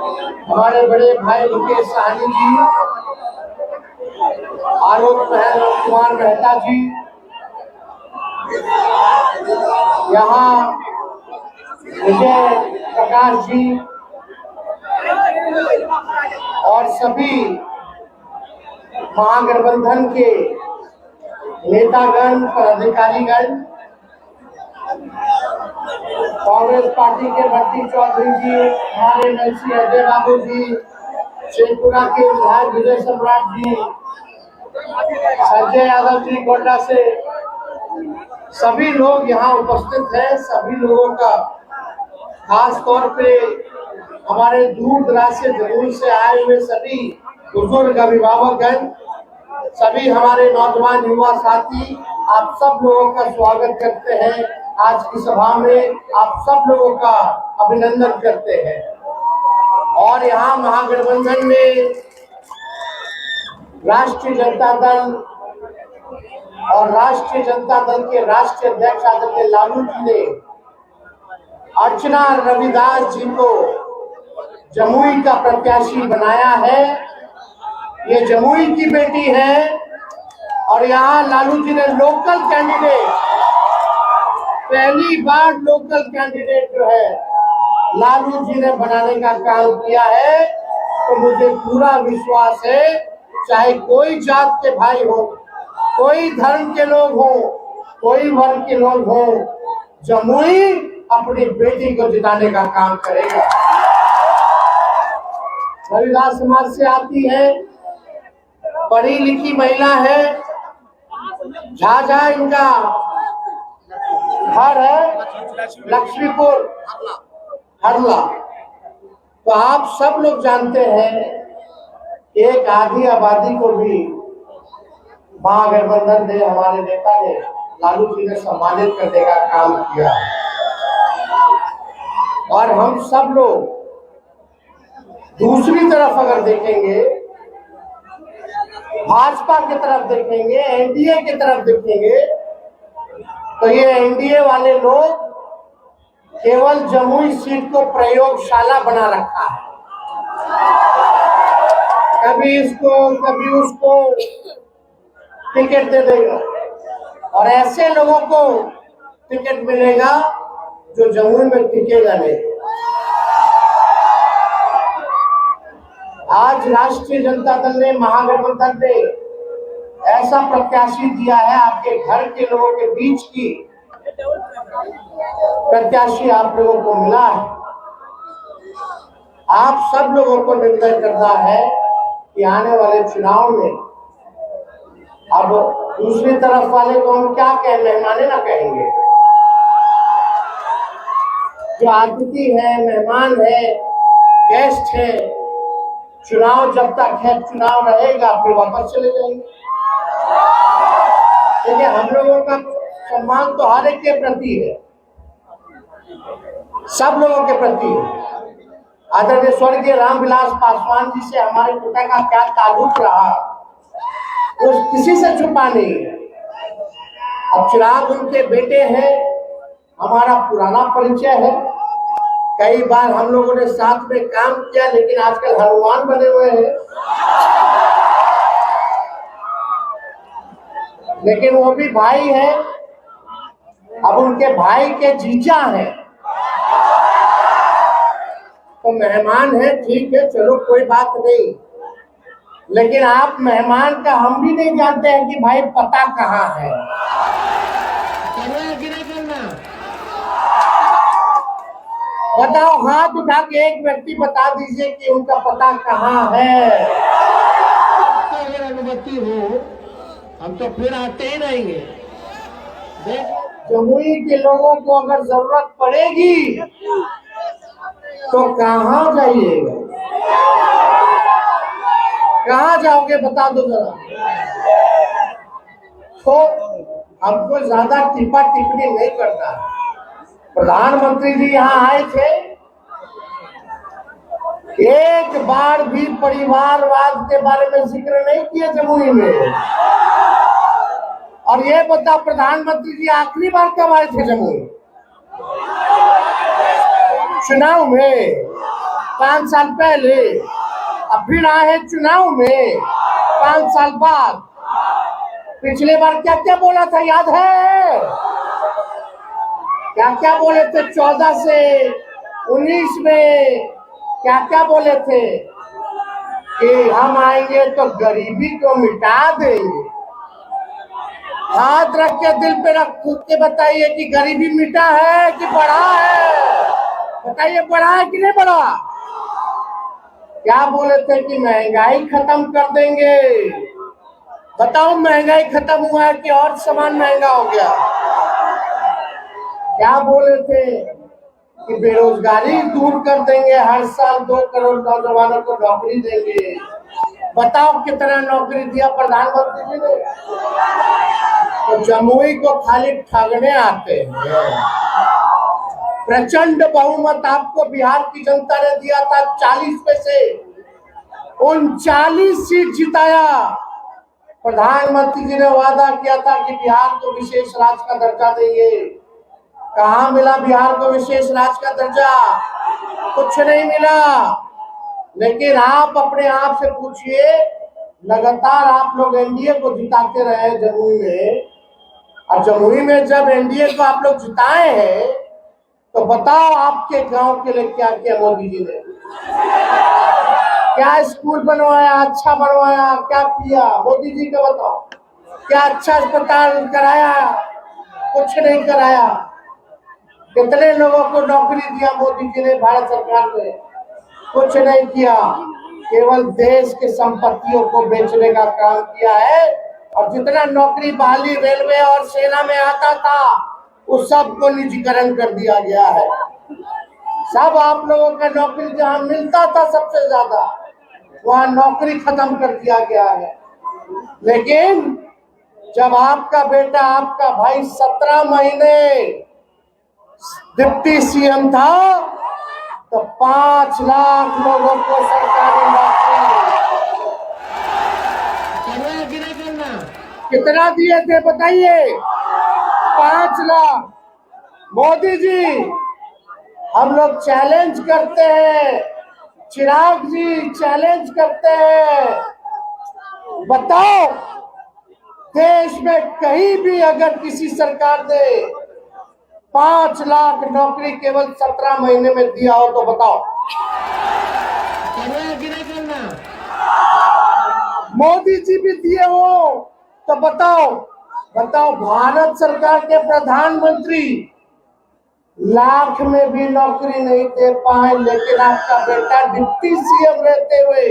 हमारे बड़े भाई मुकेश सहनी जी, आलोक कुमार मेहता जी, यहाँ विजय प्रकाश जी और सभी महागठबंधन के नेतागण, पदाधिकारीगण, कांग्रेस पार्टी के भट्टी चौधरी जी, हमारे नरसी अजय बाबू जी, शेखपुरा के विधायक विजय सम्राट जी, संजय यादव जी गोड्डा से, सभी लोग यहाँ उपस्थित हैं। सभी लोगों का खास तौर पे हमारे दूर दराज से जरूर से आए हुए सभी बुजुर्ग अभिभावकगण, सभी हमारे नौजवान युवा साथी, आप सब लोगों का स्वागत करते हैं। आज की सभा में आप सब लोगों का अभिनंदन करते हैं। और यहाँ महागठबंधन में राष्ट्रीय जनता दल और राष्ट्रीय जनता दल के राष्ट्रीय अध्यक्ष आदरणीय लालू जी ने अर्चना रविदास जी को जमुई का प्रत्याशी बनाया है। ये जमुई की बेटी है और यहाँ लालू जी ने लोकल कैंडिडेट, पहली बार लोकल कैंडिडेट जो है लालू जी ने बनाने का काम किया है। तो मुझे पूरा विश्वास है, चाहे कोई जात के भाई हो, कोई धर्म के लोग हो, कोई वर्ग के लोग हो, जमुई अपनी बेटी को जिताने का काम करेगा। रविदास समाज से आती है, पढ़ी लिखी महिला है, झाझा इनका घर है, लक्ष्मीपुर हरला। तो आप सब लोग जानते हैं, एक आधी आबादी को भी महागठबंधन ने, हमारे नेता ने, लालू जी ने सम्मानित करने का काम किया। और हम सब लोग दूसरी तरफ अगर देखेंगे, भाजपा की तरफ देखेंगे, एनडीए की तरफ देखेंगे, तो ये एनडीए वाले लोग केवल जमुई सीट को प्रयोगशाला बना रखा है। कभी इसको कभी उसको टिकट दे देगा और ऐसे लोगों को टिकट मिलेगा जो जमुई में टिकेगा नहीं। आज राष्ट्रीय जनता दल ने, महागठबंधन ने ऐसा प्रत्याशी दिया है, आपके घर के लोगों के बीच की प्रत्याशी आप लोगों को मिला है। आप सब लोगों को निर्णय करना है कि आने वाले चुनाव में, अब दूसरी तरफ वाले को हम क्या कहें, मेहमाने ना कहेंगे, जो अतिथि है, मेहमान है, गेस्ट है, चुनाव जब तक है, चुनाव रहेगा, फिर वापस चले जाएंगे। देखिए, हम लोगों का सम्मान तो हर एक के प्रति है, सब लोगों के प्रति है। आदरणीय स्वर्गीय रामविलास पासवान जी से हमारे पिता का क्या ताल्लुक रहा, वो किसी से छुपा नहीं है। अब चिराग उनके बेटे हैं, हमारा पुराना परिचय है, कई बार हम लोगों ने साथ में काम किया, लेकिन आजकल हनुमान बने हुए हैं। लेकिन वो भी भाई है, अब उनके भाई के जीजा हैं, तो मेहमान है, ठीक है, चलो कोई बात नहीं। लेकिन आप मेहमान का हम भी नहीं जानते हैं कि भाई पता कहाँ है। करना कि नहीं करना? बताओ, हाथ उठा के एक व्यक्ति बता दीजिए कि उनका पता कहाँ है। अगर अनुमति हो हम तो फिर आते ही रहेंगे। जमुई के लोगों को अगर जरूरत पड़ेगी तो कहाँ जाइएगा, कहाँ जाओगे बता दो जरा। तो हमको ज्यादा टिप्पा टिप्पणी नहीं करना है। प्रधानमंत्री जी यहाँ आए थे, एक बार भी परिवारवाद के बारे में जिक्र नहीं किया जमुई में। और ये बता, प्रधानमंत्री जी आखिरी बार कब आए थे जमुई? चुनाव में। 5 साल पहले, अब फिर आए हैं चुनाव में 5 साल बाद। पिछले बार क्या क्या बोला था याद है? क्या क्या बोले थे 14 से 19 में? क्या क्या बोले थे कि हम आएंगे तो गरीबी को मिटा देंगे। हाथ रख के दिल पे रख के बताइए कि गरीबी मिटा है कि बढ़ा है? बताइए, बढ़ा है कि नहीं बढ़ा? क्या बोले थे कि महंगाई खत्म कर देंगे। बताओ, महंगाई खत्म हुआ है कि और सामान महंगा हो गया? क्या बोले थे कि बेरोजगारी दूर कर देंगे, हर साल 2 करोड़ नौजवानों को नौकरी देंगे। बताओ कितना नौकरी दिया प्रधानमंत्री जी ने? तो जमुई को खाली ठगने आते हैं। प्रचंड बहुमत आपको बिहार की जनता ने दिया था, 40 में से 39 सीट जिताया। प्रधानमंत्री जी ने वादा किया था कि बिहार को विशेष राज्य का दर्जा देंगे। कहाँ मिला बिहार को विशेष राज्य का दर्जा? कुछ नहीं मिला। लेकिन आप अपने आप से पूछिए, लगातार आप लोग एनडीए को जिताते रहे जमुई में, और जमुई में जब एनडीए को आप लोग जिताए हैं तो बताओ आपके गांव के लिए क्या किया मोदी जी ने? क्या स्कूल बनवाया, अच्छा बनवाया, क्या किया मोदी जी का बताओ? क्या अच्छा अस्पताल कराया? कुछ नहीं कराया। कितने लोगों को नौकरी दिया मोदी जी ने, भारत सरकार ने? कुछ नहीं किया। केवल देश के संपत्तियों को बेचने का काम किया है, और जितना नौकरी बहाली रेलवे और सेना में आता था उस सब को निजीकरण कर दिया गया है। सब आप लोगों का नौकरी जहां मिलता था सबसे ज्यादा, वहां नौकरी खत्म कर दिया गया है। लेकिन जब आपका बेटा, आपका भाई 17 महीने डिप्टी सीएम था तो 5 लाख लोगों को सरकारी नौकरी। कितना दिए थे बताइए? 5 लाख। मोदी जी, हम लोग चैलेंज करते हैं, चिराग जी चैलेंज करते हैं, बताओ देश में कहीं भी अगर किसी सरकार ने 5 लाख नौकरी केवल 17 महीने में दिया हो तो बताओ? मोदी जी भी दिए हो तो बताओ? बताओ, भारत सरकार के प्रधानमंत्री लाख में भी नौकरी नहीं दे पाए, लेकिन आपका बेटा डिप्टी सीएम रहते हुए,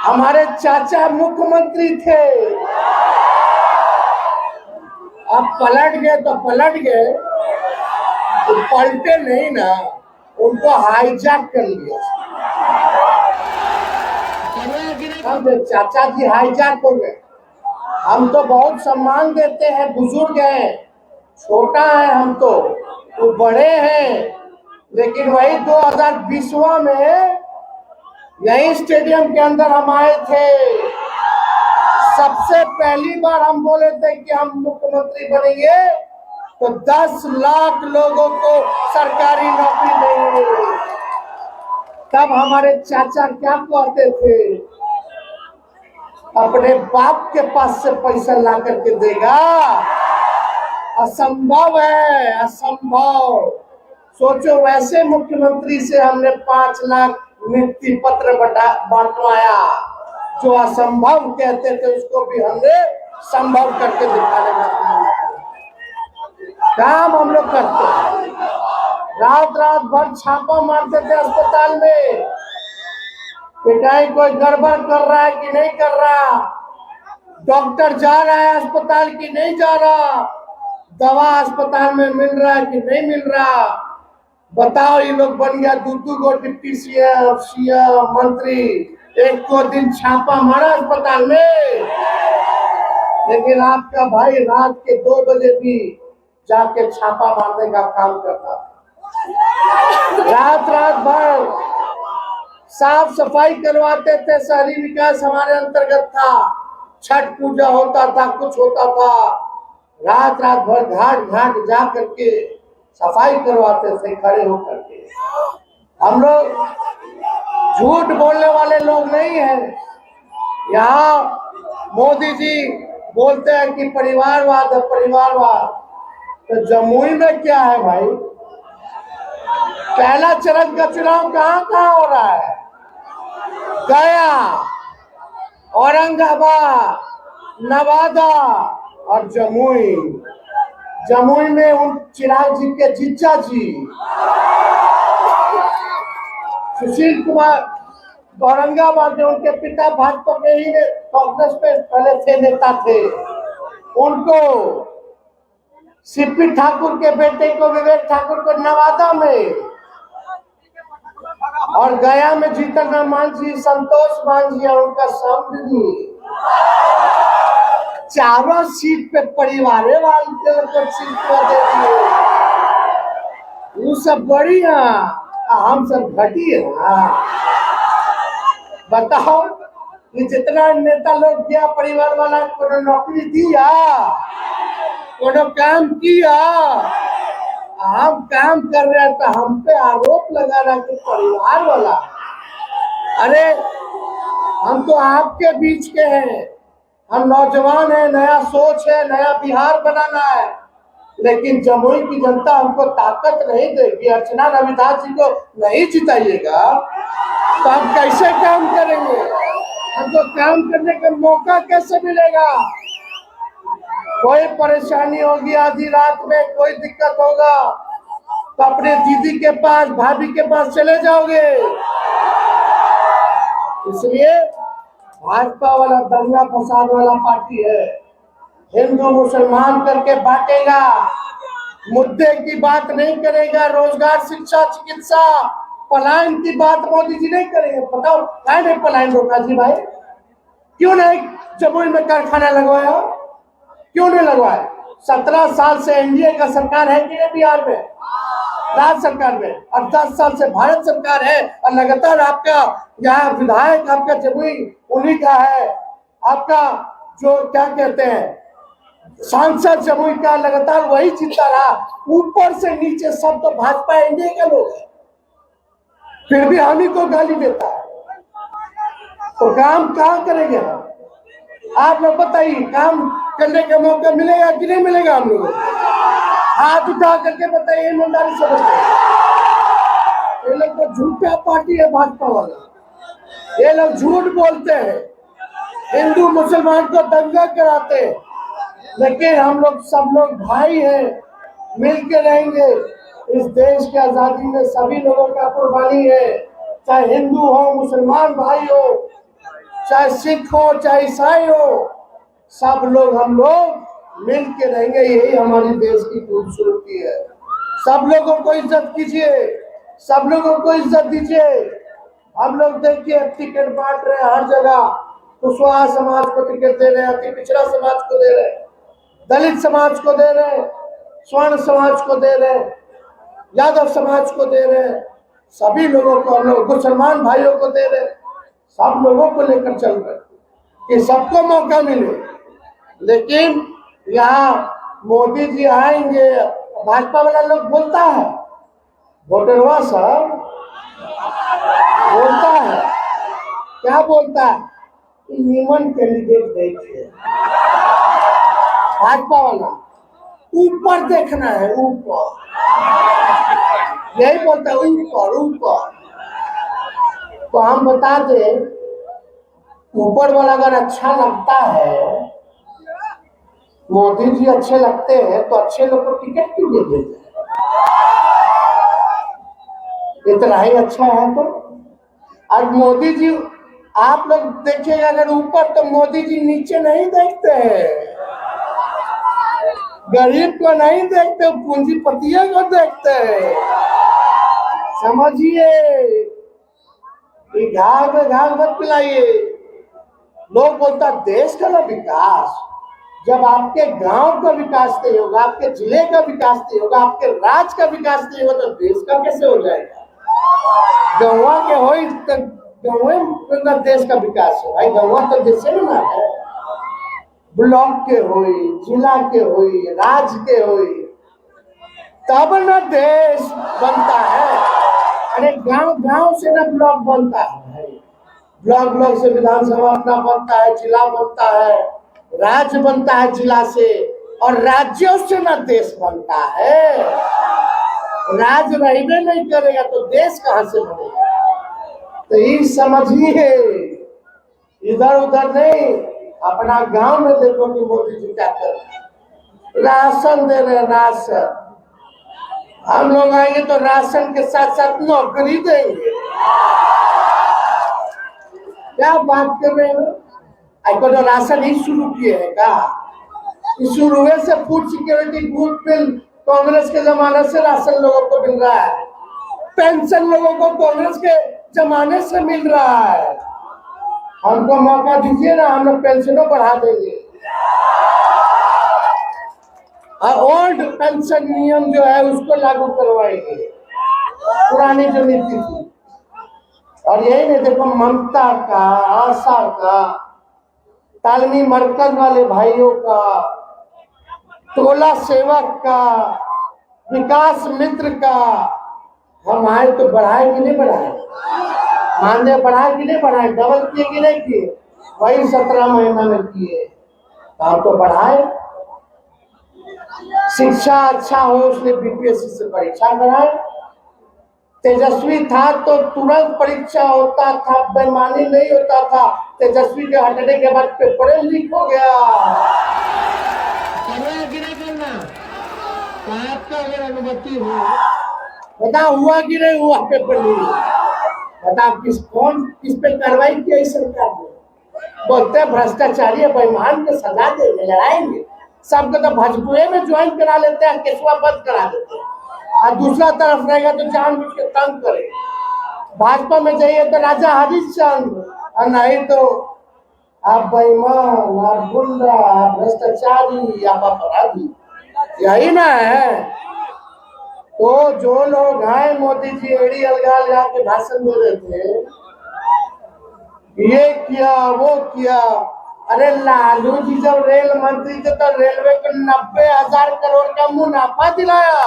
हमारे चाचा मुख्यमंत्री थे। अब पलट गए तो पलट गए, तो पलटे नहीं ना, उनको हाईजैक कर लिया। चाचा जी हाईजैक हो गए। हम तो बहुत सम्मान देते हैं, बुजुर्ग हैं, छोटा है हम तो, वो बड़े हैं। लेकिन वही 2020 में यही स्टेडियम के अंदर हम आए थे, सबसे पहली बार हम बोले थे कि हम मुख्यमंत्री बनेंगे तो 10 लाख लोगों को सरकारी नौकरी देंगे। तब हमारे चाचा क्या कहते थे? अपने बाप के पास से पैसा ला करके देगा? असंभव है, असंभव। सोचो, वैसे मुख्यमंत्री से हमने 5 लाख नियुक्ति पत्र बांटवाया। जो असंभव कहते थे उसको भी हमने संभव करके दिखाने का काम हम लोग करते हैं। रात रात भर छापा मारते थे अस्पताल में कि कहीं कोई गड़बड़ कर रहा है कि नहीं कर रहा, डॉक्टर जा रहा है अस्पताल की नहीं जा रहा, दवा अस्पताल में मिल रहा है कि नहीं मिल रहा। बताओ, ये लोग बन गया 2 गो डिप्टी सीएम मंत्री, एक को दिन छापा मारा अस्पताल में। लेकिन आपका भाई रात के 2 बजे भी जाके छापा मारने का काम करता, रात रात भर साफ सफाई करवाते थे। शहरी विकास हमारे अंतर्गत था, छठ पूजा होता था, कुछ होता था, रात रात भर घाट घाट जा करके सफाई करवाते थे खड़े होकर के। हम लोग झूठ बोलने वाले लोग नहीं हैं। यहाँ मोदी जी बोलते हैं कि परिवारवाद है, परिवारवाद। तो जमुई में क्या है भाई? पहला चरण का चुनाव कहाँ कहाँ हो रहा है? गया, औरंगाबाद, नवादा और जमुई। जमुई में उन चिराग जी के जीजा जी सुशील कुमार औरंगाबाद में, उनके पिता भाजपा के ही कांग्रेस में पहले थे, नेता थे। उनको सीपी ठाकुर के बेटे को, विवेक ठाकुर को नवादा में, और गया में जीतन राम मांझी, संतोष मांझी और उनका समधी। चारों सीट पे परिवार वाले को सीट दे दिए। वो सब बढ़िया, हम सब घटिया। बताओ, ये जितना नेता लोग किया परिवार वाला को नौकरी दिया, कोनो काम किया? हम काम कर रहे हैं तो हम पे आरोप लगा रहा कि परिवार वाला। अरे हम तो आपके बीच के हैं, हम नौजवान हैं, नया सोच है, नया बिहार बनाना है। लेकिन जमुई की जनता हमको ताकत नहीं देगी। अर्चना रविदास जी को नहीं जिताइएगा तो हम कैसे काम करेंगे? हमको काम करने का मौका कैसे मिलेगा? कोई परेशानी होगी आधी रात में, कोई दिक्कत होगा तो अपने दीदी के पास, भाभी के पास चले जाओगे। इसलिए भाजपा वाला दंगा फसाद वाला पार्टी है, हिंदू मुसलमान करके बांटेगा, मुद्दे की बात नहीं करेगा। रोजगार, शिक्षा, चिकित्सा, पलायन की बात मोदी जी नहीं करेंगे। बताओ क्या नहीं पलायन रोका जी भाई? क्यों नहीं जमुई में कारखाना लगवाया? क्यों नहीं लगवाया? 17 साल से एनडीए का सरकार है कि नहीं बिहार में, राज्य सरकार में, और 10 साल से भारत सरकार है, और लगातार आपका यहाँ विधायक आपका जमुई उन्हीं का है। आपका जो क्या कहते हैं सांसद जमुई का लगातार वही जीतता रहा। ऊपर से नीचे सब तो भाजपा एनडीए के लोग हैं, फिर भी हम ही को गाली देता है। तो काम कहाँ करेंगे आप लोग? बताइए, काम करने का मौका मिलेगा कि नहीं मिलेगा? हम लोग हाथ उठा करके बताइए, ईमानदारी से बताइए। ये लोग तो झूठा पार्टी है भाजपा वाला। ये लोग झूठ बोलते हैं, हिंदू मुसलमान को दंगा कराते हैं। लेकिन हम लोग सब लोग भाई हैं, मिलकर रहेंगे। इस देश की आजादी में सभी लोगों का कुर्बानी है, चाहे हिंदू हो, मुसलमान भाई हो, चाहे सिख हो, चाहे ईसाई हो, सब लोग हम लोग मिल के रहेंगे। यही हमारी देश की खूबसूरती है। सब लोगों को इज्जत कीजिए, सब लोगों को इज्जत दीजिए। हम लोग देखिए टिकट बांट रहे हैं हर जगह। कुशवाहा समाज को टिकट दे रहे हैं, अति पिछड़ा समाज को दे रहे हैं, दलित समाज को दे रहे हैं, स्वर्ण समाज को दे रहे हैं, यादव समाज को दे रहे हैं, सभी लोगों को, हम लोग मुसलमान भाइयों को दे रहे हैं। सब लोगों को लेकर चल रहे कि सबको मौका मिले। लेकिन यहाँ मोदी जी आएंगे, भाजपा वाला लोग बोलता है, वोटरवा साहब बोलता है, क्या बोलता है? निमन कैंडिडेट देखिए। भाजपा वाला ऊपर देखना है, ऊपर, यही बोलता है, ऊपर ऊपर। तो हम बता दें, ऊपर वाला अगर अच्छा लगता है, मोदी जी अच्छे लगते हैं, तो अच्छे लोग को टिकट क्यों दे देते हैं? इतना ही अच्छा है तो। और मोदी जी, आप लोग देखिएगा अगर ऊपर, तो मोदी जी नीचे नहीं देखते हैं, गरीब को नहीं देखते, पूंजीपतियों को देखते हैं। समझिए, घाव में घाव मत पिलाइए। लोग बोलता देश का ना विकास, जब आपके गांव का विकास नहीं होगा, आपके जिले का विकास नहीं होगा, आपके राज्य का विकास नहीं होगा, तो देश का कैसे हो जाएगा? गौवा के हो तो गौवा देश का विकास है भाई। गौवा तो देश में ना है, ब्लॉक के होई, जिला के होई, राज्य के होई, तब न देश बनता है। अरे गांव गांव से ना ब्लॉक बनता है, ब्लॉक ब्लॉक से विधानसभा अपना बनता है, जिला बनता है, राज्य बनता है जिला से, और राज्यों से ना देश बनता है। राज्य रहने नहीं करेगा तो देश कहां से बनेगा? तो ये समझिए, इधर उधर नहीं, अपना गांव में देखो कि मोदी जी क्या कर रहे हैं। राशन दे रहे हैं, राशन। हम लोग आएंगे तो राशन के साथ साथ नौकरी देंगे। क्या बात कर रहे हो? आपको तो राशन ही शुरू किए हैं क्या? शुरू से food security group bill Congress के जमाने से राशन लोगों को मिल रहा है, पेंशन लोगों को कांग्रेस के जमाने से मिल रहा है। हमको मौका दीजिए ना, हम लोग पेंशनों बढ़ा देंगे। ओल्ड पेंशन नियम जो है उसको लागू करवाएंगे, पुरानी जो नीति थी। और यही नहीं, देखो ममता का, आशा का, तालमी मरकज वाले भाइयों का, टोला सेवक का, विकास मित्र का, हम आए तो बढ़ाए कि नहीं बढ़ाए? मानदेय बढ़ाए कि नहीं बढ़ाए? डबल किए कि नहीं किए? वही 17 महीना में किए, हम तो बढ़ाए। शिक्षा अच्छा हो उसने बीपीएससी से परीक्षा कराए। तेजस्वी था तो तुरंत परीक्षा होता था, बेईमानी नहीं होता था। तेजस्वी के हटने के बाद पेपर लीक हो गया। करना कि नहीं करना? आपका अगर अनुमति हो, बता हुआ कि नहीं हुआ पेपर लीक? बताओ किस पे कार्रवाई की सरकार ने? बोलते भ्रष्टाचारी बेईमान को सजा देंगे, लड़ाएंगे। सबको तो भजपुरे में ज्वाइन करा लेते हैं, केसवा बंद करा देते हैं, और दूसरा तरफ रहेगा तो जानबूझ के तंग करे। भाजपा में जाइए तो राजा हरिश्चंद्र, और नहीं तो आप बेईमान, आप गुंडा, आप भ्रष्टाचारी, आप अपराधी, यही ना है। तो जो लोग हैं, मोदी जी एड़ी अलगा लगा के भाषण दे रहे थे, ये किया वो किया। अरे लालू जी जब रेल मंत्री थे तो रेलवे को 90,000 करोड़ का मुनाफा दिलाया।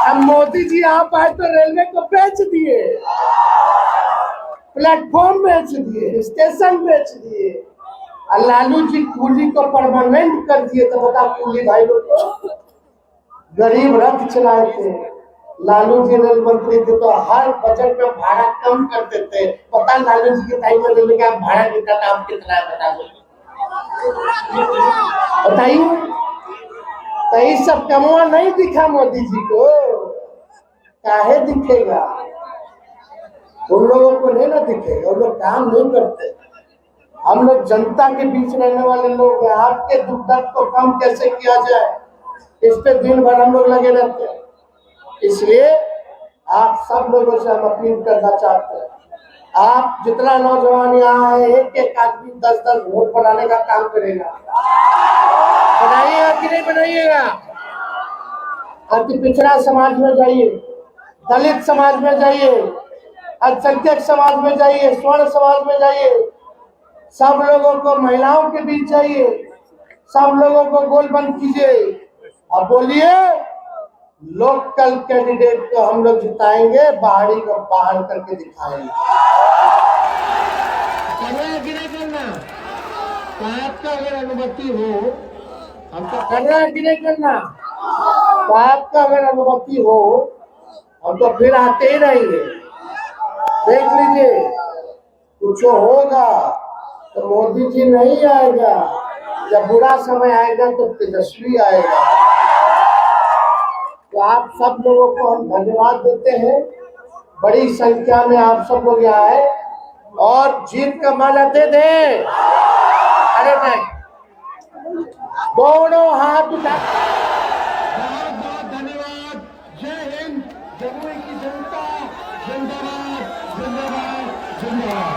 अब मोदी जी यहाँ पाए तो रेलवे को बेच दिए, प्लेटफॉर्म बेच दिए, स्टेशन बेच दिए, और लालू जी कूली को परमानेंट कर दिए। तो बता, कूली भाई लोग को गरीब रथ चलाए थे। लालू जी रेल मंत्री थे तो हर बजट में भाड़ा कम कर देते। पता लालू जी के टाइम में रेलवे का भाड़ा कितना था, आप कितना है बता दो, बताइए। तो ये सब कमवा नहीं दिखा मोदी जी को, काहे दिखेगा? उन लोगों को नहीं ना दिखेगा, उन लोग काम नहीं करते। हम लोग जनता के बीच रहने वाले लोग हैं। आपके दुख दर्द को कम कैसे किया जाए, इस पे दिन भर हम लोग लगे रहते हैं। इसलिए आप सब लोगों से हम अपील करना चाहते हैं, आप जितना नौजवान यहाँ है, एक एक आदमी 10-10 वोट बनाने का काम करेगा। बनाइएगा कि नहीं बनाइएगा? अति पिछड़ा समाज में जाइए, दलित समाज में जाइए, अल्पसंख्यक समाज में जाइए, स्वर्ण समाज में जाइए, सब लोगों को, महिलाओं के बीच जाइए, सब लोगों को गोल बंद कीजिए और बोलिए लोकल कैंडिडेट को हम लोग जिताएंगे, बाहरी को बाहर करके दिखाएंगे। करना कि नहीं करना? आपका अगर अनुमति हो, हमको करना कि नहीं करना? आपका अगर अनुमति हो, हम तो फिर आते ही रहेंगे। देख लीजिए, कुछ होगा तो मोदी जी नहीं आएगा, जब बुरा समय आएगा तो तेजस्वी आएगा। तो आप सब लोगों को हम धन्यवाद देते हैं, बड़ी संख्या में आप सब लोग यहाँ आए और जीत का माला दे दे। अरे नहीं, दोनों हाथ उठा। बहुत बहुत धन्यवाद। जय हिंद, जमुई की जनता जिंदाबाद, जिंदाबाद, जिंदाबाद।